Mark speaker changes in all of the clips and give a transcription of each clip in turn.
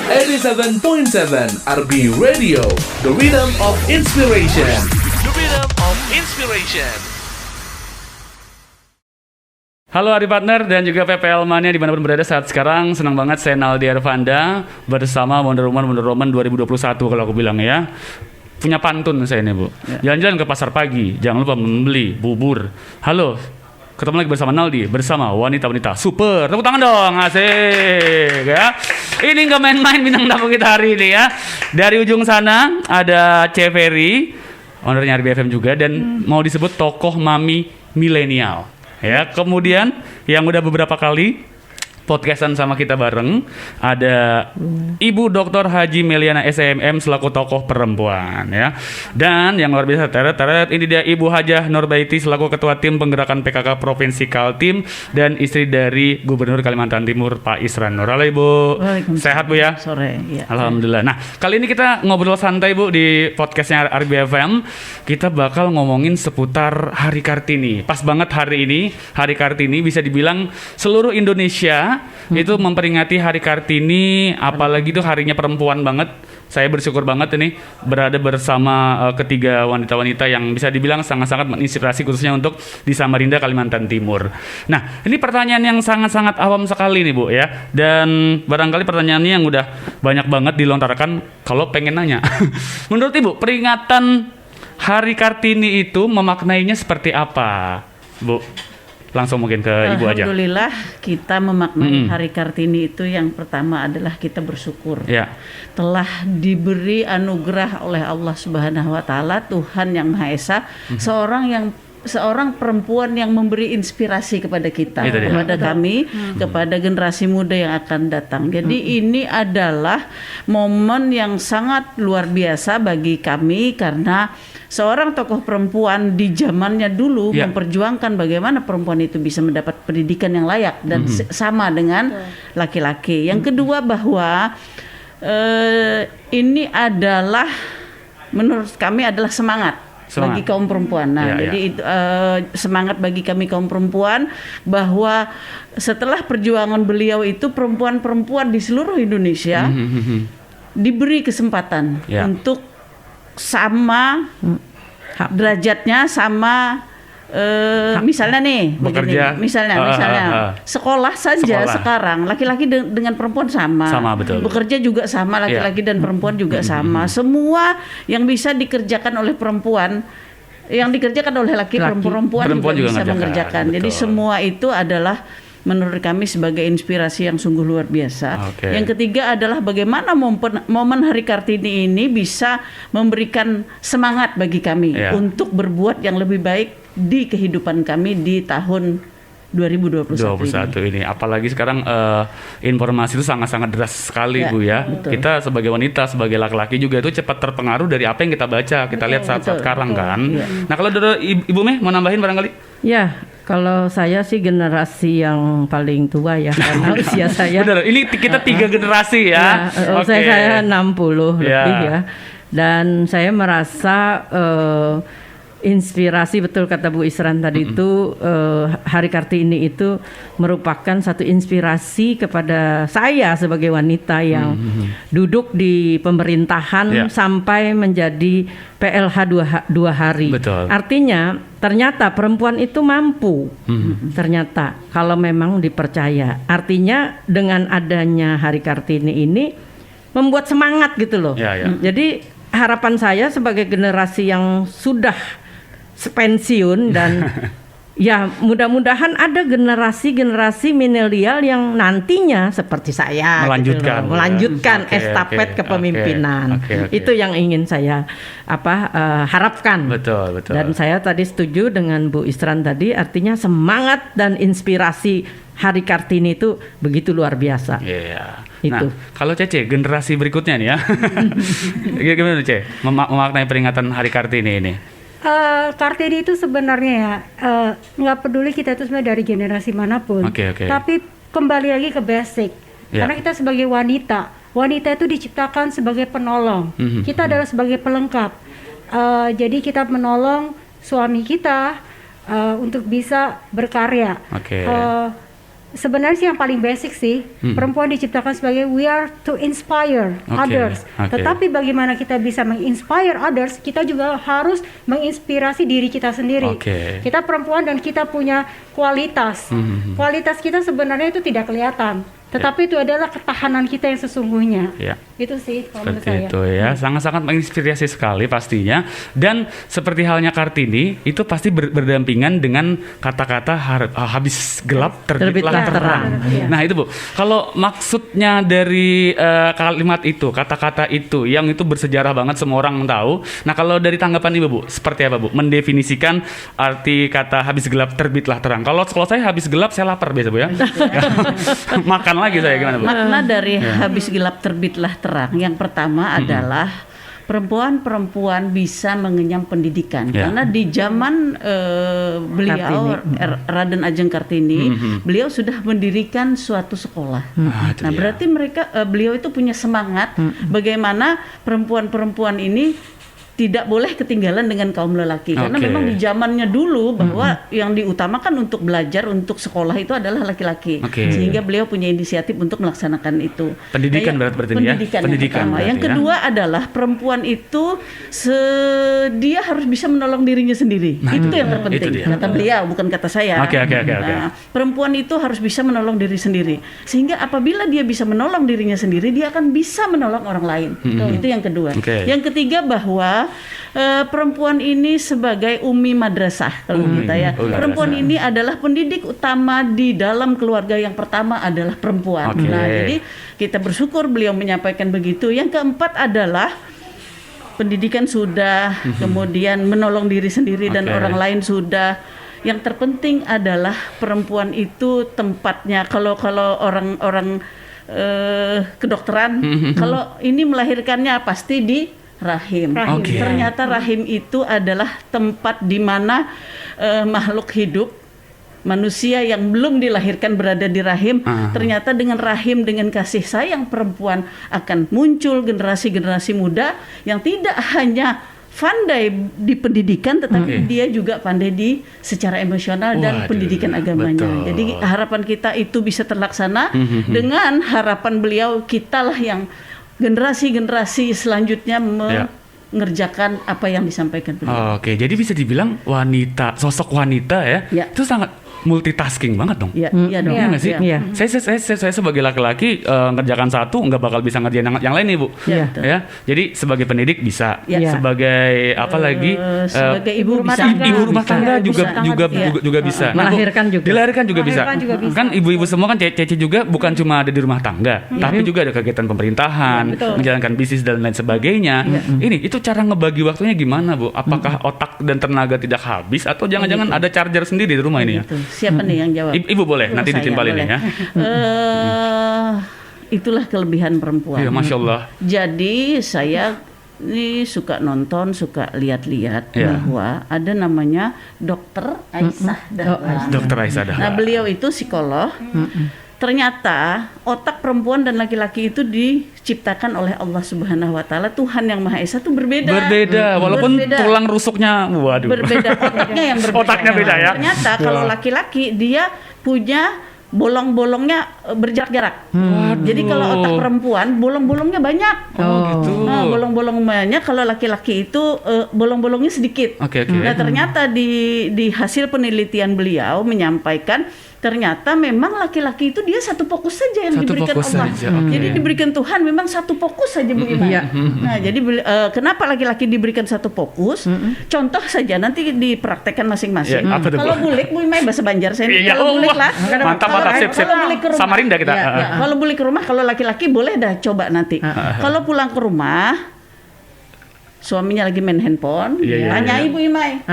Speaker 1: 87.7 RB Radio, the rhythm of inspiration. The rhythm of inspiration.
Speaker 2: Halo Ari Partner dan juga PPL Mania dimanapun berada saat sekarang. Senang banget saya Naldi Arvanda bersama Wonder Woman 2021 kalau aku bilang ya. Punya pantun saya ini Bu ya. Jalan-jalan ke pasar pagi, jangan lupa membeli bubur. Halo, ketemu lagi bersama Naldi bersama wanita-wanita super. Tepuk tangan dong, asik ya. Ini gak main-main bintang tamu kita hari ini ya. Dari ujung sana ada C. Ferry, ownernya RBFM juga, dan mau disebut tokoh mami milenial ya. Kemudian yang udah beberapa kali podcastan sama kita bareng ada Ibu Dr. Haji Meliana SMM selaku tokoh perempuan ya. Dan yang luar biasa teret ini dia Ibu Hajah Nurbaiti selaku ketua tim penggerakan PKK Provinsi Kaltim dan istri dari Gubernur Kalimantan Timur Pak Isran Nur. Halo Ibu. Sehat Bu ya?
Speaker 3: Sore ya.
Speaker 2: Alhamdulillah. Nah, kali ini kita ngobrol santai Bu di podcastnya RBFM. Kita bakal ngomongin seputar Hari Kartini. Pas banget hari ini, Hari Kartini bisa dibilang seluruh Indonesia itu memperingati Hari Kartini, apalagi itu harinya perempuan banget. Saya bersyukur banget ini berada bersama ketiga wanita-wanita yang bisa dibilang sangat-sangat menginspirasi khususnya untuk di Samarinda, Kalimantan Timur. Nah, ini pertanyaan yang sangat-sangat awam sekali nih Bu ya. Dan barangkali pertanyaannya yang udah banyak banget dilontarkan kalau pengen nanya. Menurut Ibu, peringatan Hari Kartini itu memaknainya seperti apa, Bu? Langsung mungkin ke Ibu aja.
Speaker 3: Alhamdulillah kita memaknai Hari Kartini itu yang pertama adalah kita bersyukur
Speaker 2: ya.
Speaker 3: Telah diberi anugerah oleh Allah Subhanahu wa taala, Tuhan yang Maha Esa, seorang perempuan yang memberi inspirasi kepada kita, kepada kami, kepada generasi muda yang akan datang. Jadi ini adalah momen yang sangat luar biasa bagi kami karena seorang tokoh perempuan di zamannya dulu memperjuangkan bagaimana perempuan itu bisa mendapat pendidikan yang layak dan sama dengan laki-laki. Yang kedua bahwa ini adalah menurut kami adalah semangat bagi kaum perempuan. Nah, jadi itu semangat bagi kami kaum perempuan bahwa setelah perjuangan beliau itu perempuan-perempuan di seluruh Indonesia diberi kesempatan untuk sama derajatnya sama misalnya nih
Speaker 2: bekerja,
Speaker 3: begini, misalnya sekolah saja sekarang laki-laki dengan perempuan sama
Speaker 2: betul.
Speaker 3: Bekerja juga sama laki-laki dan perempuan juga sama. Semua yang bisa dikerjakan oleh perempuan yang dikerjakan oleh perempuan juga bisa mengerjakan. Jadi semua itu adalah menurut kami sebagai inspirasi yang sungguh luar biasa. Yang ketiga adalah bagaimana momen Hari Kartini ini bisa memberikan semangat bagi kami untuk berbuat yang lebih baik di kehidupan kami di tahun 2021
Speaker 2: ini. Apalagi sekarang informasi itu sangat-sangat deras sekali Bu ya. Betul. Kita sebagai wanita, sebagai laki-laki juga itu cepat terpengaruh dari apa yang kita baca, kita lihat saat sekarang kan. Nah, kalau dari Ibu Meh mau nambahin barangkali?
Speaker 4: Ya, kalau saya sih generasi yang paling tua ya karena usia saya.
Speaker 2: Benar, ini kita 3 generasi ya.
Speaker 4: Saya 60 lebih ya. Dan saya merasa inspirasi, betul kata Bu Isran tadi itu Hari Kartini itu merupakan satu inspirasi kepada saya sebagai wanita yang duduk di pemerintahan sampai menjadi PLH 2 hari.
Speaker 2: Betul.
Speaker 4: Artinya ternyata perempuan itu mampu. Ternyata kalau memang dipercaya. Artinya dengan adanya Hari Kartini ini membuat semangat gitu loh. Jadi harapan saya sebagai generasi yang sudah pensiun dan ya mudah-mudahan ada generasi milenial yang nantinya seperti saya melanjutkan estafet kepemimpinan. Itu yang ingin saya harapkan.
Speaker 2: Betul.
Speaker 4: Dan saya tadi setuju dengan Bu Isran tadi, artinya semangat dan inspirasi Hari Kartini itu begitu luar biasa. Itu.
Speaker 2: Nah, kalau Cece generasi berikutnya nih ya. Gimana Cece memaknai peringatan Hari Kartini ini?
Speaker 5: Kartini itu sebenarnya ya nggak peduli kita itu sebenarnya dari generasi manapun, tapi kembali lagi ke basic. Karena kita sebagai wanita itu diciptakan sebagai penolong. Kita adalah sebagai pelengkap. Jadi kita menolong suami kita untuk bisa berkarya. sebenarnya sih yang paling basic sih, perempuan diciptakan sebagai we are to inspire others. Tetapi bagaimana kita bisa menginspire others, kita juga harus menginspirasi diri kita sendiri. Kita perempuan dan kita punya kualitas. Kualitas kita sebenarnya itu tidak kelihatan, tetapi itu adalah ketahanan kita yang sesungguhnya. Itu sih kalau menurut saya.
Speaker 2: Itu ya, sangat-sangat menginspirasi sekali pastinya. Dan seperti halnya Kartini, itu pasti berdampingan dengan kata-kata habis gelap terbitlah terang. Nah itu Bu, kalau maksudnya dari kalimat itu, kata-kata itu, yang itu bersejarah banget semua orang tahu. Nah kalau dari tanggapan Ibu Bu, seperti apa Bu? Mendefinisikan arti kata habis gelap terbitlah terang. Kalau saya habis gelap, saya lapar biasa Bu ya. Makan lagi saya, gimana Bu?
Speaker 3: Makna dari habis gelap terbitlah terang. Yang pertama adalah perempuan-perempuan bisa mengenyam pendidikan. Karena di zaman beliau Raden Ajeng Kartini, beliau sudah mendirikan suatu sekolah. Nah, berarti beliau itu punya semangat bagaimana perempuan-perempuan ini tidak boleh ketinggalan dengan kaum lelaki, karena memang di zamannya dulu bahwa yang diutamakan untuk belajar, untuk sekolah itu adalah laki-laki, sehingga beliau punya inisiatif untuk melaksanakan itu.
Speaker 2: Pendidikan berarti ya?
Speaker 3: Pendidikan yang kedua adalah perempuan itu dia harus bisa menolong dirinya sendiri. Itu yang terpenting, kata beliau, bukan kata saya. Nah, perempuan itu harus bisa menolong diri sendiri, sehingga apabila dia bisa menolong dirinya sendiri, dia akan bisa menolong orang lain. Itu yang kedua. Yang ketiga bahwa perempuan ini sebagai umi madrasah kalau kita ya. Perempuan ini adalah pendidik utama di dalam keluarga. Yang pertama adalah perempuan. Nah, jadi kita bersyukur beliau menyampaikan begitu. Yang keempat adalah pendidikan sudah, kemudian menolong diri sendiri dan orang lain sudah. Yang terpenting adalah perempuan itu tempatnya kalau orang kedokteran, kalau ini melahirkannya pasti di rahim. Ternyata rahim itu adalah tempat di mana makhluk hidup manusia yang belum dilahirkan berada di rahim. Ternyata dengan rahim, dengan kasih sayang perempuan akan muncul generasi-generasi muda yang tidak hanya pandai di pendidikan, tetapi dia juga pandai di secara emosional dan pendidikan agamanya. Jadi harapan kita itu bisa terlaksana. Dengan harapan beliau, kitalah yang generasi-generasi selanjutnya mengerjakan apa yang disampaikan beliau.
Speaker 2: Jadi bisa dibilang sosok wanita ya. Itu sangat multitasking banget dong.
Speaker 3: Iya dong.
Speaker 2: Iya nggak sih?
Speaker 4: Iya.
Speaker 2: Saya sebagai laki-laki ngerjakan satu nggak bakal bisa ngerjain yang lain nih Bu. Ya. Jadi sebagai pendidik bisa, sebagai apa lagi?
Speaker 3: Sebagai ibu
Speaker 2: rumah tangga juga bisa.
Speaker 4: Dilahirkan
Speaker 2: juga bisa. Kan ibu-ibu semua kan Ceci juga bukan cuma ada di rumah tangga, tapi juga ada kegiatan pemerintahan, menjalankan bisnis dan lain sebagainya. Ini itu cara ngebagi waktunya gimana Bu? Apakah otak dan tenaga tidak habis atau jangan-jangan ada charger sendiri di rumah ini ya?
Speaker 3: Siapa nih yang jawab?
Speaker 2: Ibu boleh, nanti ditimpalin ya.
Speaker 3: Itulah kelebihan perempuan.
Speaker 2: Iya, Masya Allah.
Speaker 3: Jadi saya ini suka nonton, suka lihat-lihat bahwa ada namanya Dokter Aisyah Dahlan.
Speaker 2: Dokter Aisyah Dahlan.
Speaker 3: Nah, beliau itu psikolog. Ternyata otak perempuan dan laki-laki itu diciptakan oleh Allah Subhanahu wa taala. Tuhan yang Maha Esa itu berbeda.
Speaker 2: Walaupun tulang rusuknya
Speaker 3: berbeda, otaknya yang berbeda.
Speaker 2: Otaknya beda ya.
Speaker 3: Ternyata kalau laki-laki dia punya bolong-bolongnya berjarak-jarak. Jadi kalau otak perempuan bolong-bolongnya banyak.
Speaker 2: Gitu.
Speaker 3: Nah, bolong-bolong banyak, kalau laki-laki itu bolong-bolongnya sedikit. Nah, ternyata di hasil penelitian beliau menyampaikan ternyata memang laki-laki itu dia satu fokus saja yang diberikan Allah. Jadi diberikan Tuhan memang satu fokus saja Bu Ima. Nah, jadi kenapa laki-laki diberikan satu fokus? Contoh saja nanti dipraktekkan masing-masing. Kalau bulik Bu Ima bahasa Banjar saya. Kalau bulik lah.
Speaker 2: Mantap.
Speaker 3: Kalau bulik ke rumah.
Speaker 2: Samarinda kita.
Speaker 3: Kalau bulik ke rumah, kalau laki-laki boleh dah coba nanti. Kalau pulang ke rumah, suaminya lagi main handphone, tanya Ibu Imai,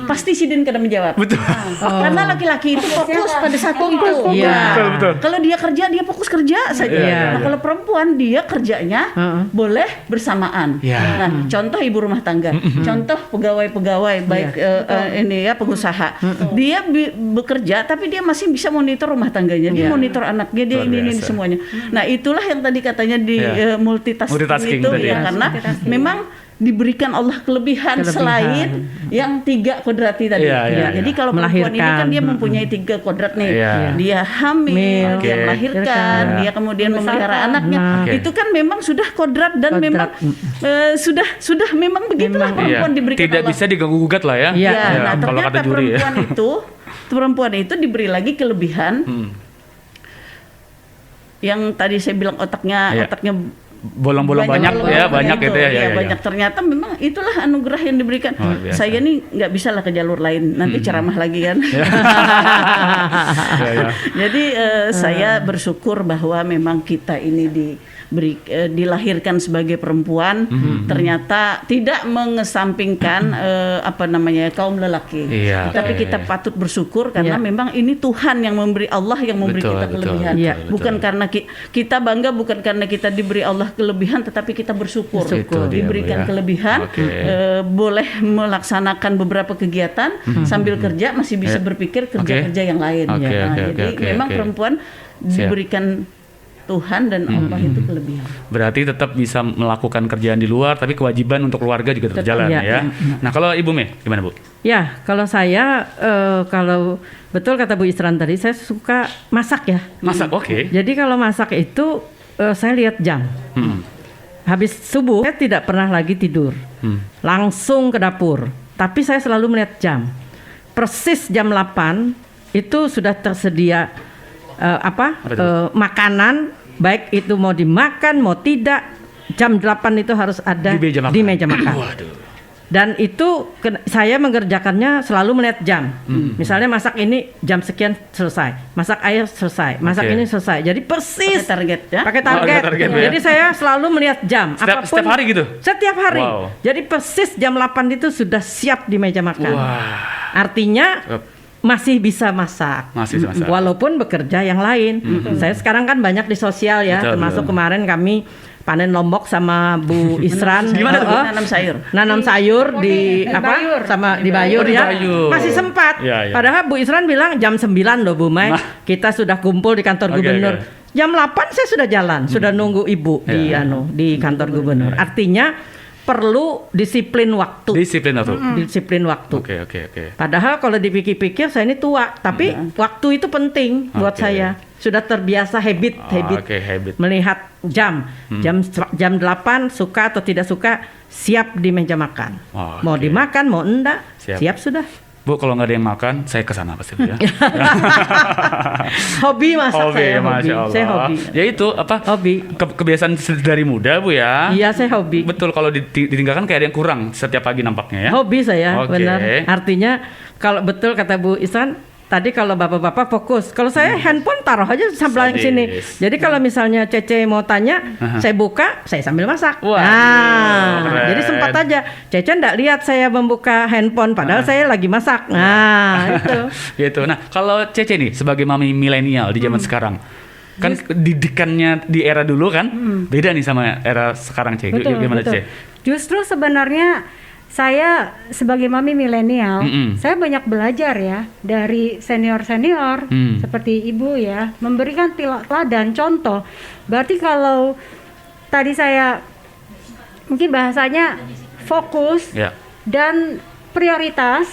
Speaker 3: pasti Sidin kada menjawab.
Speaker 2: Betul.
Speaker 3: Karena laki-laki itu fokus pada satu itu.
Speaker 2: Betul.
Speaker 3: Kalau dia kerja, dia fokus kerja saja. Nah, kalau perempuan dia kerjanya boleh bersamaan. Nah, contoh ibu rumah tangga, contoh pegawai-pegawai baik ini ya pengusaha, dia bekerja tapi dia masih bisa monitor rumah tangganya, dia monitor anaknya, dia ini semuanya. Nah, itulah yang tadi katanya di multitasking itu ya, karena memang diberikan Allah kelebihan selain yang 3 kodrati tadi. Jadi kalau perempuan ini kan dia mempunyai 3 kodrat nih. Dia hamil, dia melahirkan, dia kemudian memelihara anaknya. Itu kan memang sudah kodrat dan memang sudah memang begitulah perempuan diberikan
Speaker 2: tidak
Speaker 3: Allah.
Speaker 2: Bisa diganggu-gugat lah ya.
Speaker 3: Nah, ternyata perempuan itu diberi lagi kelebihan yang tadi saya bilang otaknya
Speaker 2: bolong-bolong banyak gitu ya.
Speaker 3: Banyak. Ternyata memang itulah anugerah yang diberikan. Saya nih nggak bisa lah ke jalur lain, nanti ceramah lagi kan. Jadi saya bersyukur bahwa memang kita ini dilahirkan sebagai perempuan, ternyata tidak mengesampingkan kaum lelaki. Tapi kita patut bersyukur karena memang ini Tuhan yang memberi, Allah yang memberi kita kelebihan. Bukan karena kita bangga, bukan karena kita diberi Allah kelebihan, tetapi kita bersyukur diberikan kelebihan, boleh melaksanakan beberapa kegiatan sambil kerja, masih bisa berpikir kerja-kerja yang lain. Jadi memang perempuan diberikan Tuhan dan Allah itu kelebihan.
Speaker 2: Berarti tetap bisa melakukan kerjaan di luar, tapi kewajiban untuk keluarga juga tetap jalan ya. Nah, kalau Ibu Mei, gimana Bu?
Speaker 4: Ya, kalau saya, kalau betul kata Bu Isran tadi, saya suka masak ya.
Speaker 2: Masak, oke.
Speaker 4: Jadi kalau masak itu saya lihat jam. Habis subuh, saya tidak pernah lagi tidur. Langsung ke dapur. Tapi saya selalu melihat jam. Persis jam 8 itu sudah tersedia makanan, baik itu mau dimakan mau tidak, jam 8 itu harus ada di meja makan. Dan itu saya mengerjakannya selalu melihat jam. Misalnya masak ini jam sekian selesai, masak air selesai, masak ini selesai. Jadi persis pakai target. Jadi saya selalu melihat jam.
Speaker 2: Setiap hari gitu?
Speaker 4: Setiap hari. Jadi persis jam 8 itu sudah siap di meja makan. Artinya masih bisa masak, walaupun bekerja yang lain. Saya sekarang kan banyak di sosial ya, termasuk kemarin kami panen lombok sama Bu Isran.
Speaker 3: Gimana tuh? Nanam sayur
Speaker 4: di Bayur ya. Masih sempat. Padahal Bu Isran bilang jam 9 loh Bu Mai, kita sudah kumpul di kantor gubernur. Jam 8 saya sudah jalan, sudah nunggu Ibu di kantor gubernur. Artinya perlu disiplin waktu. Disiplin waktu.
Speaker 2: Oke.
Speaker 4: Padahal kalau dipikir-pikir saya ini tua, tapi waktu itu penting buat saya. Sudah terbiasa habit melihat jam. Jam 8 suka atau tidak suka siap di meja makan. Mau dimakan mau enggak, siap sudah.
Speaker 2: Bu, kalau nggak ada yang makan, saya kesana pasti Bu ya.
Speaker 4: Hobi masak saya,
Speaker 2: saya hobi. Ya itu hobi. Kebiasaan dari muda Bu ya.
Speaker 4: Iya, saya hobi.
Speaker 2: Betul, kalau ditinggalkan kayak ada yang kurang setiap pagi nampaknya ya.
Speaker 4: Hobi saya, benar. Artinya kalau betul kata Bu Isan, tadi kalau bapak-bapak fokus, kalau saya handphone taruh aja sambil sini. Jadi kalau misalnya Cece mau tanya, saya buka, saya sambil masak. Jadi sempat aja. Cece enggak lihat saya membuka handphone, padahal saya lagi masak. Itu.
Speaker 2: Gitu. Nah, kalau Cece nih sebagai mami milenial di zaman sekarang, kan didikannya di era dulu kan beda nih sama era sekarang, Cece. Gimana Cece?
Speaker 5: Justru sebenarnya saya sebagai mami milenial, saya banyak belajar ya dari senior-senior seperti Ibu ya, memberikan teladan contoh. Berarti kalau tadi saya mungkin bahasanya fokus dan prioritas,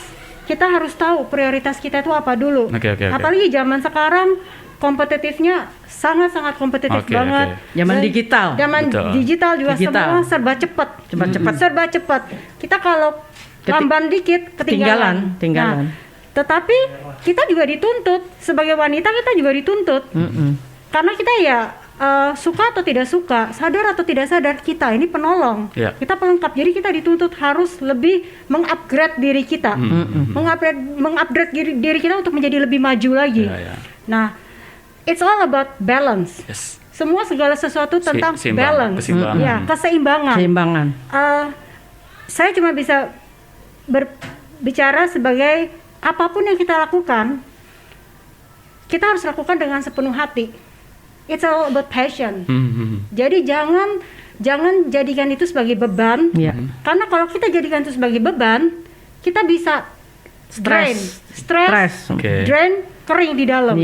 Speaker 5: kita harus tahu prioritas kita itu apa dulu. Apalagi zaman sekarang kompetitifnya sangat-sangat kompetitif banget.
Speaker 4: Zaman digital.
Speaker 5: Digital juga semua serba cepat. Kita kalau lamban dikit ketinggalan. Nah, tetapi kita juga dituntut sebagai wanita, kita juga dituntut. Karena kita ya suka atau tidak suka, sadar atau tidak sadar, kita ini penolong. Kita pelengkap. Jadi kita dituntut harus lebih mengupgrade diri kita. Mengupgrade diri kita untuk menjadi lebih maju lagi. Nah, it's all about balance. Segala sesuatu tentang balance. Keseimbangan. Saya cuma bisa berbicara sebagai apapun yang kita lakukan, kita harus lakukan dengan sepenuh hati. It's all about passion. Jadi jangan jadikan itu sebagai beban. Karena kalau kita jadikan itu sebagai beban, kita bisa stress, drain, kering di dalam.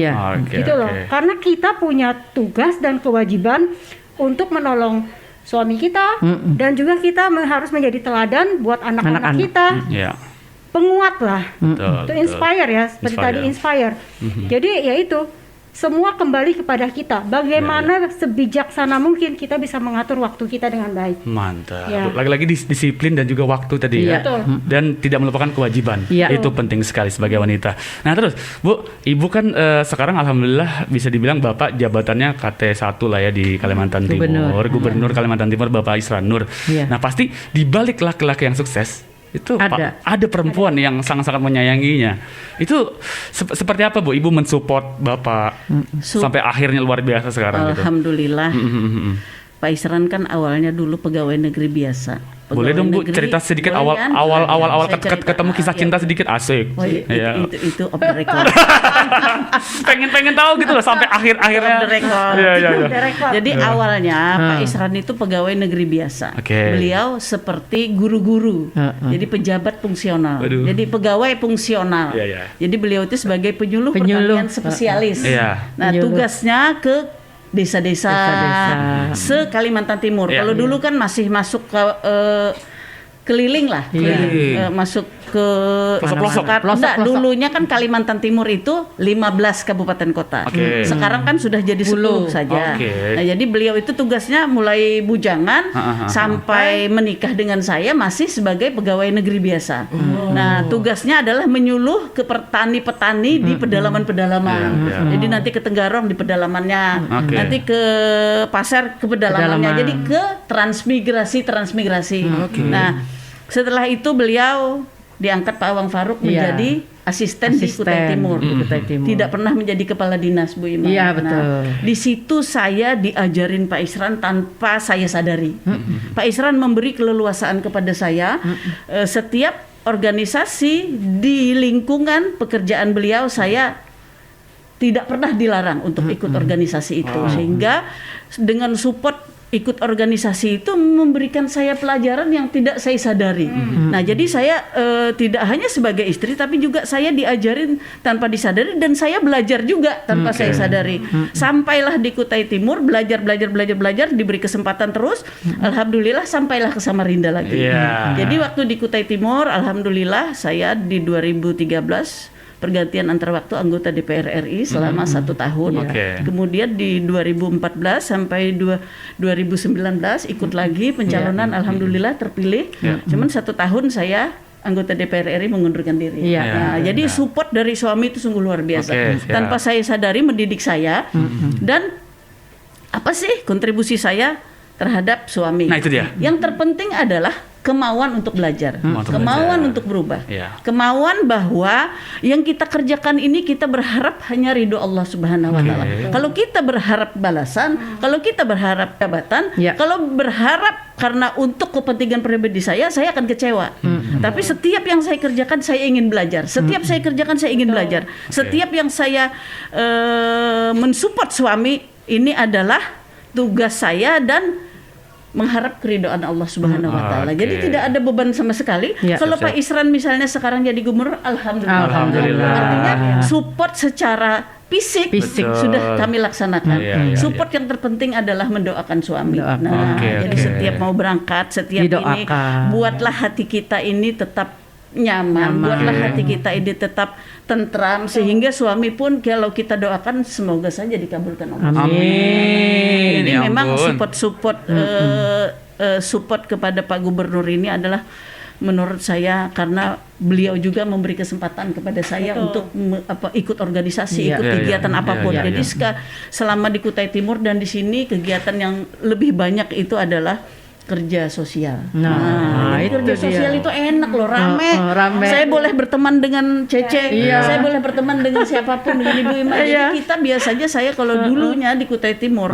Speaker 5: Gitu loh. Karena kita punya tugas dan kewajiban untuk menolong suami kita, dan juga kita harus menjadi teladan buat anak-anak kita. Penguat lah, to inspire ya, seperti tadi inspire. Jadi ya itu, semua kembali kepada kita. Bagaimana sebijaksana mungkin kita bisa mengatur waktu kita dengan baik.
Speaker 2: Mantap. Lagi-lagi disiplin dan juga waktu tadi ya. Dan tidak melupakan kewajiban. Itu penting sekali sebagai wanita. Nah terus, Bu, Ibu kan sekarang alhamdulillah bisa dibilang Bapak jabatannya KT1 lah ya di Kalimantan Timur. Gubernur Kalimantan Timur Bapak Isran Nur. Nah pasti di balik laki-laki yang sukses itu ada perempuan yang sangat-sangat menyayanginya. Itu seperti apa, Bu? Ibu mensupport Bapak sampai akhirnya luar biasa sekarang.
Speaker 3: Alhamdulillah. Pak Isran kan awalnya dulu pegawai negeri biasa.
Speaker 2: Boleh dong Bu cerita sedikit awal ketemu kisah cinta sedikit, asik.
Speaker 3: Itu off the record.
Speaker 2: pengen tahu gitu loh sampai akhirnya.
Speaker 3: Off the record. Jadi awalnya Pak Isran itu pegawai negeri biasa. Beliau seperti guru-guru. Jadi pejabat fungsional. Jadi pegawai fungsional. Jadi beliau itu sebagai penyuluh pertanian spesialis. Nah, tugasnya ke desa-desa se-Kalimantan Timur. Kalau dulu kan masih masuk ke keliling lah, masuk ke pelosok. Dulunya kan Kalimantan Timur itu 15 kabupaten kota. Sekarang kan sudah jadi 10 saja. Nah, jadi beliau itu tugasnya mulai bujangan sampai menikah dengan saya masih sebagai pegawai negeri biasa. Nah, tugasnya adalah menyuluh ke petani-petani di pedalaman-pedalaman. Jadi nanti ke Tenggarong di pedalamannya, nanti ke Pasir ke pedalamannya. Jadi ke transmigrasi. Nah, setelah itu beliau diangkat Pak Awang Faruk menjadi asisten di Kutai Timur. Tidak pernah menjadi kepala dinas, Bu Iman.
Speaker 4: Iya, betul.
Speaker 3: Nah, di situ saya diajarin Pak Isran tanpa saya sadari. Pak Isran memberi keleluasaan kepada saya. Setiap organisasi di lingkungan pekerjaan beliau, saya tidak pernah dilarang untuk ikut organisasi itu. Sehingga dengan support ikut organisasi itu memberikan saya pelajaran yang tidak saya sadari. Nah, jadi saya tidak hanya sebagai istri, tapi juga saya diajarin tanpa disadari dan saya belajar juga tanpa saya sadari. Sampailah di Kutai Timur, belajar, diberi kesempatan terus. Alhamdulillah sampailah ke Samarinda lagi. Jadi waktu di Kutai Timur, alhamdulillah saya di 2013 pergantian antar waktu anggota DPR RI selama 1 tahun. Kemudian di 2014 sampai 2019 ikut lagi pencalonan, alhamdulillah terpilih. Cuman 1 tahun saya anggota DPR RI mengundurkan diri. Jadi support dari suami itu sungguh luar biasa. Tanpa saya sadari mendidik saya. Dan apa sih kontribusi saya terhadap suami?
Speaker 2: Nah, itu dia.
Speaker 3: Yang terpenting adalah kemauan untuk belajar, kemauan untuk berubah, kemauan bahwa yang kita kerjakan ini kita berharap hanya ridho Allah Subhanahu Wa Taala. Kalau kita berharap balasan, kalau kita berharap jabatan, kalau berharap karena untuk kepentingan pribadi saya akan kecewa. Tapi setiap yang saya kerjakan saya ingin belajar, setiap saya kerjakan saya ingin belajar, setiap yang saya mensupport suami ini adalah tugas saya dan mengharap keridhaan Allah Subhanahu Wa Taala. Jadi tidak ada beban sama sekali. Kalau Pak Isran misalnya sekarang jadi gubernur, alhamdulillah. Artinya support secara fisik sudah kami laksanakan. Support yang terpenting adalah mendoakan suami. Jadi setiap mau berangkat, setiap ini buatlah hati kita ini tetap nyaman, buatlah hati kita ini tetap tentram sehingga suami pun kalau kita doakan semoga saja dikabulkan Allah.
Speaker 2: Amin.
Speaker 3: Jadi memang support kepada Pak Gubernur ini adalah menurut saya karena beliau juga memberi kesempatan kepada saya untuk ikut organisasi, ikut kegiatan apapun. Jadi selama di Kutai Timur dan di sini kegiatan yang lebih banyak itu adalah kerja sosial. Kerja sosial itu enak loh, rame. Saya boleh berteman dengan Cece, saya boleh berteman dengan siapapun, dengan Ibu Ima. Jadi kita biasanya saya kalau dulunya di Kutai Timur,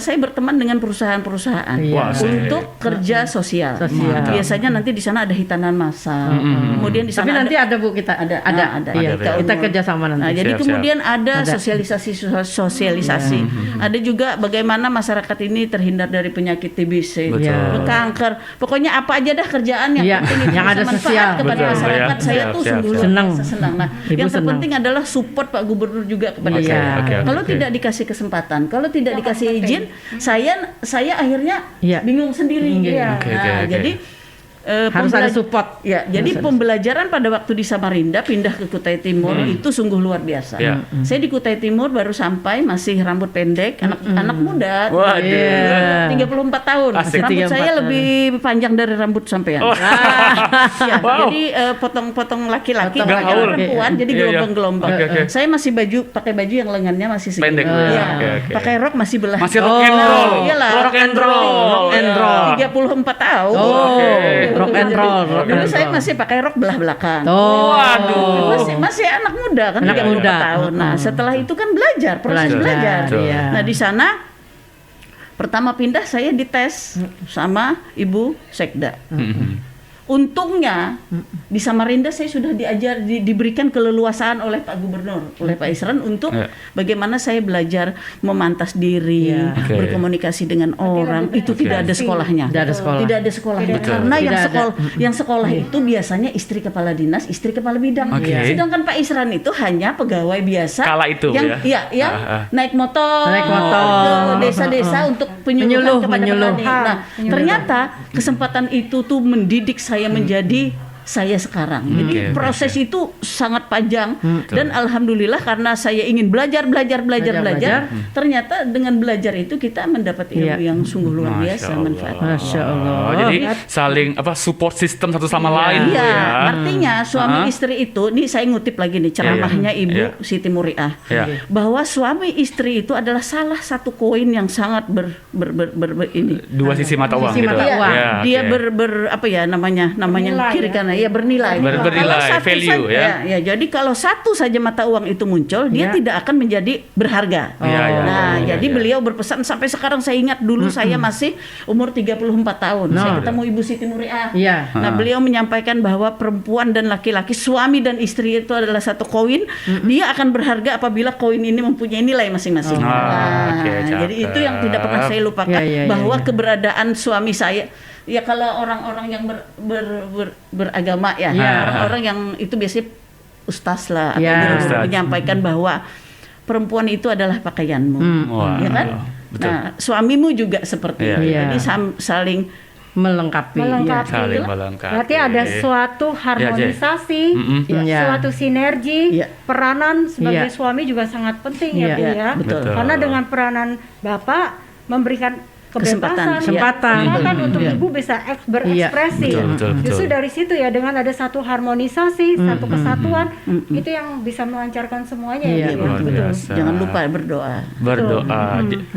Speaker 3: saya berteman dengan perusahaan-perusahaan untuk kerja sosial. Biasanya nanti di sana ada hitanan massal. Kemudian di sana
Speaker 4: nanti ada Bu kita ada. Kita kerjasama nanti.
Speaker 3: Jadi kemudian ada sosialisasi. Ada juga bagaimana masyarakat ini terhindar dari penyakit TBC, kanker. Pokoknya apa aja dah kerjaan yang penting
Speaker 4: yang ada sosial
Speaker 3: kepada masyarakat. Saya tuh sungguh senang. Nah,
Speaker 4: Ibu
Speaker 3: yang terpenting adalah support Pak Gubernur juga kepada saya. Kalau tidak dikasih kesempatan, kalau tidak dikasih izin, saya akhirnya bingung sendiri. Jadi
Speaker 4: harus ada support.
Speaker 3: Ya, jadi pembelajaran pada waktu di Samarinda pindah ke Kutai Timur itu sungguh luar biasa. Saya di Kutai Timur baru sampai masih rambut pendek, anak muda. 34 tahun. Rambut saya lebih panjang dari rambut sampean. Jadi potong-potong laki-laki, perempuan jadi gelombang-gelombang. Saya masih pakai baju yang lengannya masih segini. Pakai rok masih belah.
Speaker 2: Masih rock and roll.
Speaker 3: Iyalah,
Speaker 2: rock and roll.
Speaker 3: 34 tahun.
Speaker 4: Rock and roll.
Speaker 3: Dulu saya masih pakai rok belah belakang.
Speaker 2: Waduh.
Speaker 3: Masih anak muda kan,
Speaker 4: anak
Speaker 3: 34
Speaker 4: muda.
Speaker 3: tahun. Nah, setelah itu kan proses belajar. Nah, di sana pertama pindah saya dites sama Ibu Sekda. Untungnya di Samarinda saya sudah diberikan keleluasaan oleh Pak Gubernur, oleh Pak Isran untuk bagaimana saya belajar memantas diri, berkomunikasi dengan orang. Itu tidak ada sekolahnya. Tidak ada sekolahnya. Karena yang sekolah itu biasanya istri kepala dinas, istri kepala bidang. Sedangkan Pak Isran itu hanya pegawai biasa
Speaker 2: kala itu
Speaker 3: yang naik motor ke desa-desa untuk penyuluhan kepada petani. Nah, ternyata kesempatan itu tuh mendidik saya menjadi saya sekarang. Jadi proses itu sangat panjang dan alhamdulillah karena saya ingin belajar. Ternyata dengan belajar itu kita mendapat ilmu yang sungguh luar biasa manfaatnya.
Speaker 4: Masya Allah.
Speaker 2: Jadi saling support system satu sama lain.
Speaker 3: Artinya suami istri itu, nih saya ngutip lagi nih ceramahnya Ibu Siti Muriah, bahwa suami istri itu adalah salah satu koin yang sangat ini.
Speaker 2: Dua sisi mata uang.
Speaker 3: Dia namanya kiri kanan. Ya bernilai
Speaker 2: value
Speaker 3: jadi kalau satu saja mata uang itu muncul dia tidak akan menjadi berharga. Jadi beliau berpesan sampai sekarang saya ingat dulu saya masih umur 34 tahun. Saya ketemu Ibu Siti Muriah. Nah, beliau menyampaikan bahwa perempuan dan laki-laki, suami dan istri itu adalah satu koin. Dia akan berharga apabila koin ini mempunyai nilai masing-masing. Jadi itu yang tidak pernah saya lupakan bahwa keberadaan suami saya. Ya kalau orang-orang yang beragama orang-orang yang itu biasanya ustaz lah atau menyampaikan bahwa perempuan itu adalah pakaianmu, ya kan?
Speaker 2: Betul.
Speaker 3: Nah, suamimu juga seperti itu. Jadi saling
Speaker 4: melengkapi.
Speaker 5: Berarti ada suatu harmonisasi, suatu sinergi, peranan sebagai suami juga sangat penting ya Bu ya.
Speaker 3: Betul.
Speaker 5: Karena dengan peranan Bapak memberikan kesempatan untuk ibu bisa berekspresi.
Speaker 2: Betul.
Speaker 5: Justru dari situ ya, dengan ada satu harmonisasi, satu kesatuan, itu yang bisa melancarkan semuanya.
Speaker 3: Betul. Jangan lupa berdoa.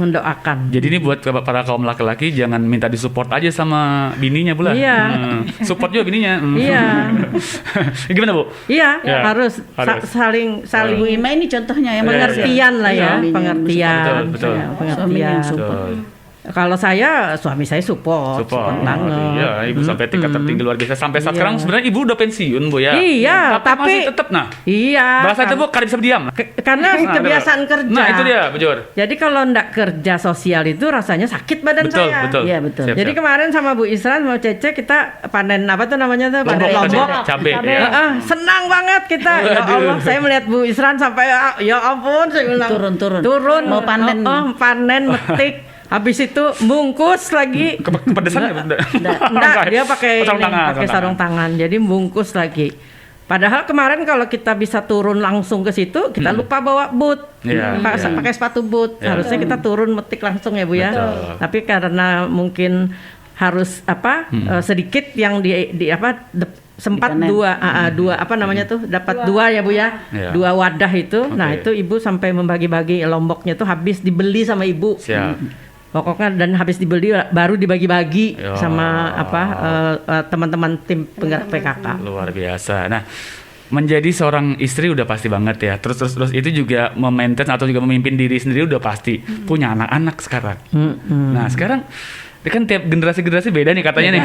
Speaker 4: Mendoakan.
Speaker 2: Jadi ini buat para kaum laki-laki, jangan minta disupport aja sama bininya pula. Support juga bininya. Gimana Bu?
Speaker 4: Harus saling.
Speaker 3: Bu Ima ini contohnya yang
Speaker 4: pengertian lah ya, pengertian.
Speaker 2: Betul.
Speaker 4: Pengertian. Kalau suami saya support banget.
Speaker 2: Iya, ibu sampai tingkat tertinggi luar biasa. Sampai saat sekarang sebenarnya ibu udah pensiun Bu ya.
Speaker 4: Iya, tapi
Speaker 2: masih tetap Berasa itu Bu kada bisa diam.
Speaker 4: Karena kebiasaan kerja.
Speaker 2: Nah, itu dia, Bujur.
Speaker 4: Jadi kalau enggak kerja sosial itu rasanya sakit badan saya.
Speaker 3: Iya, betul.
Speaker 4: Jadi kemarin sama Bu Isran mau Cece kita panen apa tuh namanya tuh? Panen lombok.
Speaker 2: Cabe.
Speaker 4: Senang banget kita. Ya Allah, saya melihat Bu Isran sampai ya ampun saya bilang turun
Speaker 3: mau panen.
Speaker 4: Panen metik. Habis itu bungkus lagi.
Speaker 2: Kepedesan ya?
Speaker 4: Enggak, dia pakai sarung tangan. Jadi bungkus lagi. Padahal kemarin kalau kita bisa turun langsung ke situ, kita lupa bawa boot. Pakai sepatu boot. Harusnya kita turun metik langsung ya Bu ya. Tapi karena mungkin harus sedikit yang sempat dua dapat dua ya Bu ya. Dua wadah itu. Nah, itu Ibu sampai membagi-bagi lomboknya tuh habis dibeli sama Ibu. Pokoknya dan habis dibeli baru dibagi-bagi sama teman-teman tim penggerak PKK.
Speaker 2: Luar biasa. Nah, menjadi seorang istri udah pasti banget ya. Terus itu juga memaintain atau juga memimpin diri sendiri udah pasti. Punya anak-anak sekarang. Nah, sekarang kan tiap generasi beda nih katanya nih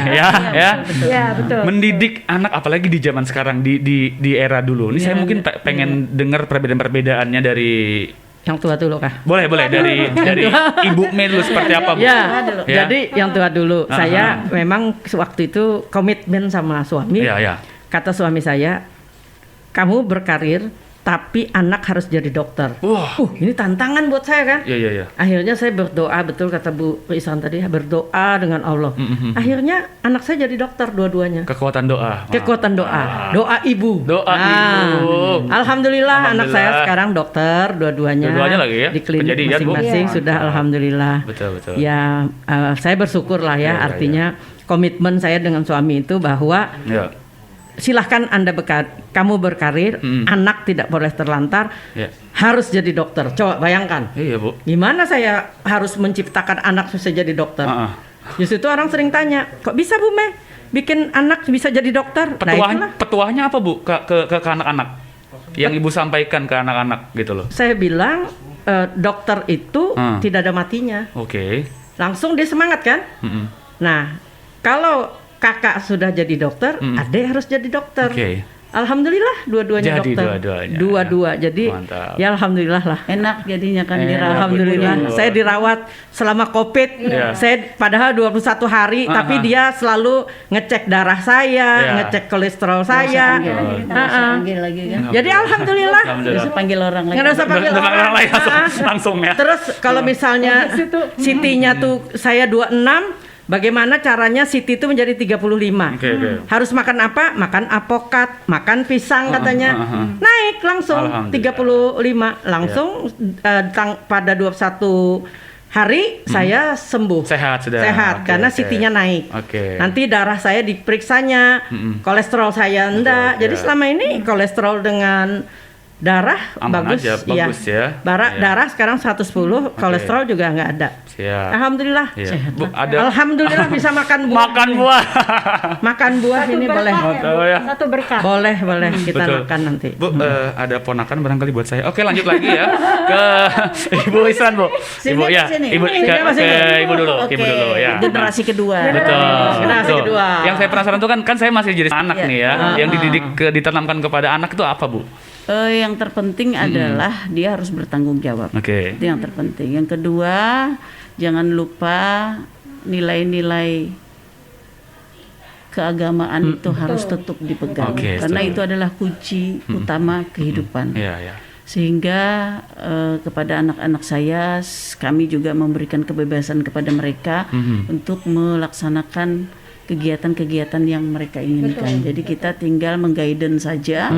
Speaker 5: betul.
Speaker 2: Mendidik anak apalagi di zaman sekarang di era dulu. Ini saya mungkin pengen dengar perbedaan-perbedaannya dari
Speaker 4: Yang tua dulu kah?
Speaker 2: Boleh dari Ibu Mei dulu seperti apa, Bu?
Speaker 4: Ya. Jadi yang tua dulu. Saya memang waktu itu komitmen sama suami. Kata suami saya, kamu berkarir tapi anak harus jadi dokter. Ini tantangan buat saya kan. Akhirnya saya berdoa, betul kata Bu Isan tadi, berdoa dengan Allah. Akhirnya anak saya jadi dokter dua-duanya.
Speaker 2: Kekuatan doa.
Speaker 4: Doa ibu. Alhamdulillah anak saya sekarang dokter dua-duanya.
Speaker 2: Dua-duanya lagi ya.
Speaker 4: Di klinik masing-masing sudah alhamdulillah.
Speaker 2: Betul.
Speaker 4: Ya saya bersyukur lah ya. Artinya komitmen saya dengan suami itu bahwa silahkan kamu berkarir, anak tidak boleh terlantar, harus jadi dokter. Coba bayangkan,
Speaker 2: Bu.
Speaker 4: Gimana saya harus menciptakan anak bisa jadi dokter? Justru itu orang sering tanya, kok bisa Bu Mei bikin anak bisa jadi dokter?
Speaker 2: Petuahnya apa Bu ke anak-anak? Yang Ibu sampaikan ke anak-anak gitu loh.
Speaker 4: Saya bilang dokter itu tidak ada matinya. Langsung dia semangat kan? Nah, kalau kakak sudah jadi dokter, adik harus jadi dokter. Alhamdulillah dua-duanya dokter. Dua-dua. Jadi mantap. Ya alhamdulillah lah.
Speaker 3: Enak jadinya kan dirawat.
Speaker 4: Alhamdulillah. Saya dirawat selama Covid. Saya padahal 21 hari, tapi dia selalu ngecek darah saya, ngecek kolesterol saya.
Speaker 3: Panggil lagi kan.
Speaker 4: Jadi alhamdulillah.
Speaker 3: Nggak usah panggil orang lagi.
Speaker 4: Nggak usah panggil orang
Speaker 2: lain langsung ya.
Speaker 4: Terus kalau misalnya CT-nya tuh saya 26, bagaimana caranya Siti itu menjadi 35? Harus makan apa? Makan apokat, makan pisang katanya. Naik langsung 35. Langsung pada 21 hari saya sembuh. Sehat karena Sitinya naik. Nanti darah saya diperiksanya, kolesterol saya enggak. Jadi selama ini kolesterol dengan darah bagus ya. Darah sekarang 110, kolesterol juga nggak ada. Alhamdulillah. Sehat.
Speaker 2: Bu,
Speaker 4: alhamdulillah bisa makan buah. Makan buah
Speaker 5: satu
Speaker 4: ini boleh.
Speaker 5: Satu berkah.
Speaker 4: Boleh kita makan nanti.
Speaker 2: Bu, ada ponakan barangkali buat saya. Oke, lanjut lagi ya ke Ibu Isan, Bu. Ibu ya. Ibu dulu ya.
Speaker 3: Generasi kedua.
Speaker 2: Betul. Yang saya penasaran tuh kan saya masih jadi anak nih ya. Yang ditanamkan kepada anak itu apa, Bu?
Speaker 3: Yang terpenting adalah dia harus bertanggung jawab. Itu yang terpenting. Yang kedua, jangan lupa nilai-nilai keagamaan itu harus tetap dipegang. Karena itu adalah kunci utama kehidupan. Sehingga kepada anak-anak saya, kami juga memberikan kebebasan kepada mereka untuk melaksanakan kegiatan-kegiatan yang mereka inginkan. Jadi kita tinggal mengguidance saja,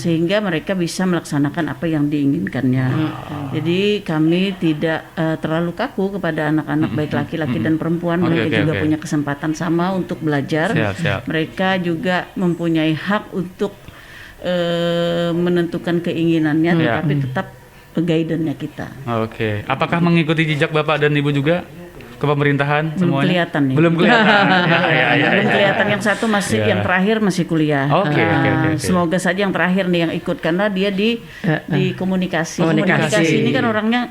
Speaker 3: sehingga mereka bisa melaksanakan apa yang diinginkannya. Jadi kami tidak terlalu kaku kepada anak-anak, baik laki-laki dan perempuan. Mereka juga punya kesempatan sama untuk belajar. Mereka juga mempunyai hak untuk menentukan keinginannya, tetapi tetap guidance-nya kita.
Speaker 2: Apakah mengikuti jejak Bapak dan Ibu juga ke pemerintahan semuanya? Belum kelihatan.
Speaker 3: Belum kelihatan. Yang satu masih, yang terakhir masih kuliah. Semoga saja yang terakhir nih yang ikut, karena dia di komunikasi. Komunikasi ini kan orangnya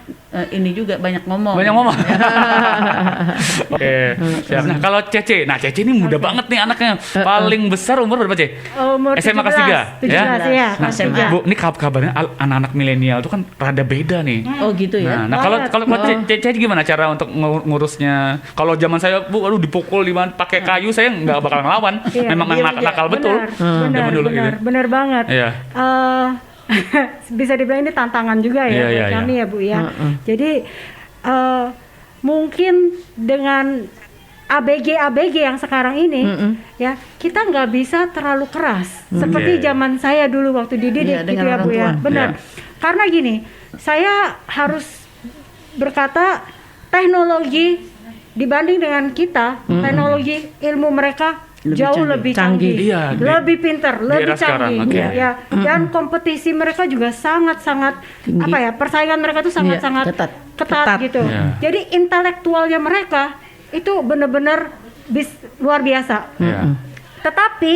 Speaker 3: ini juga banyak ngomong.
Speaker 2: Siap. Nah, kalau Cece ini muda banget nih anaknya. Paling besar umur berapa, Ce?
Speaker 5: Umur
Speaker 2: SMA kelas 3.
Speaker 5: 17 ya.
Speaker 2: Nah, Bu, ini kabarnya anak-anak milenial itu kan rada beda nih.
Speaker 3: Oh gitu ya.
Speaker 2: Nah, kalau Cece gimana cara untuk ngurusnya? Kalau zaman saya, Bu, dipukul pakai kayu, saya nggak bakal ngelawan. Memang nakal betul.
Speaker 5: Benar banget. Bisa dibilang ini tantangan juga ya buat kami ya, Bu ya. Jadi mungkin dengan ABG yang sekarang ini ya, kita nggak bisa terlalu keras seperti zaman saya dulu waktu dididik gitu ya, Bu ya. Benar. Karena gini, saya harus berkata, teknologi dibanding dengan kita, teknologi ilmu mereka jauh lebih canggih, lebih pintar, lebih canggih, dan kompetisi mereka juga sangat-sangat persaingan mereka tuh sangat-sangat ketat gitu. Jadi intelektualnya mereka itu benar-benar luar biasa. Tetapi